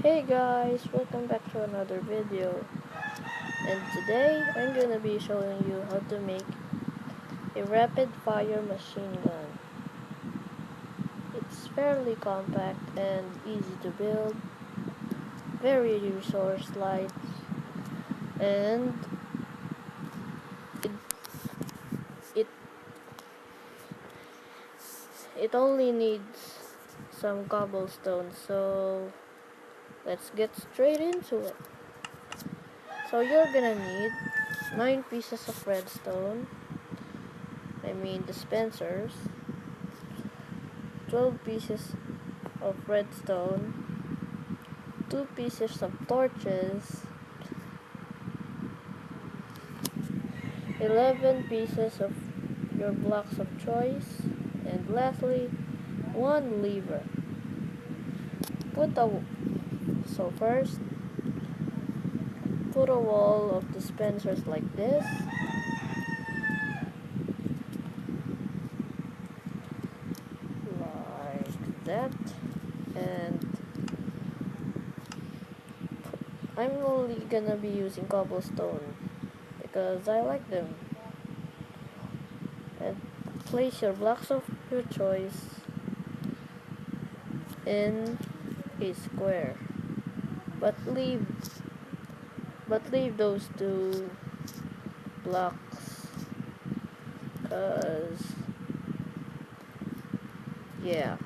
Hey guys, welcome back to another video, and today I'm gonna be showing you how to make a rapid fire machine gun. It's fairly compact and easy to build, very resource light, and it it, it only needs some cobblestone, so let's get straight into it. So you're gonna need 9 pieces of redstone, dispensers, 12 pieces of redstone, 2 pieces of torches, 11 pieces of your blocks of choice, and lastly, 1 lever. Put a so first, put a wall of dispensers like this, like that, and I'm only gonna be using cobblestone because I like them. And place your blocks of your choice in a square, but leave those two blocks, cause yeah,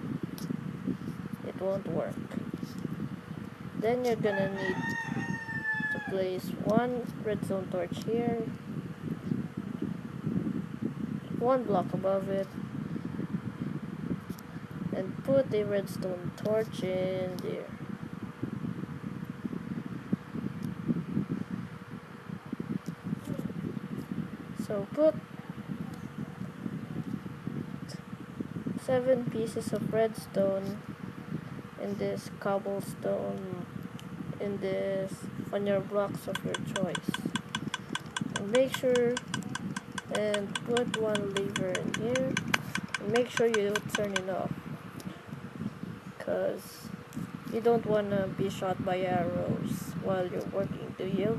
it won't work. Then you're gonna need to place one redstone torch here, one block above it, and put a redstone torch in there. So put 7 pieces of redstone in this cobblestone in this on your blocks of your choice. And make sure and put one lever in here. And make sure you turn it off, cause you don't wanna be shot by arrows while you're working, do you?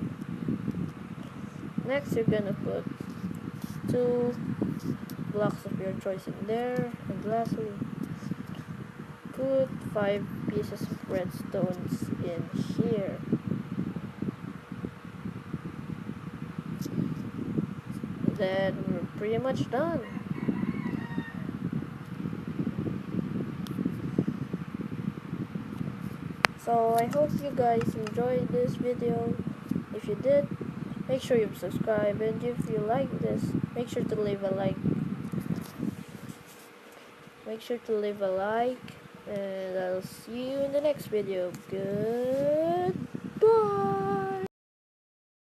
Next, you're gonna put 2 blocks of your choice in there, and lastly, put 5 pieces of redstones in here. Then we're pretty much done. So I hope you guys enjoyed this video. If you did, make sure you subscribe, and if you like this, make sure to leave a like. And I'll see you in the next video. Goodbye.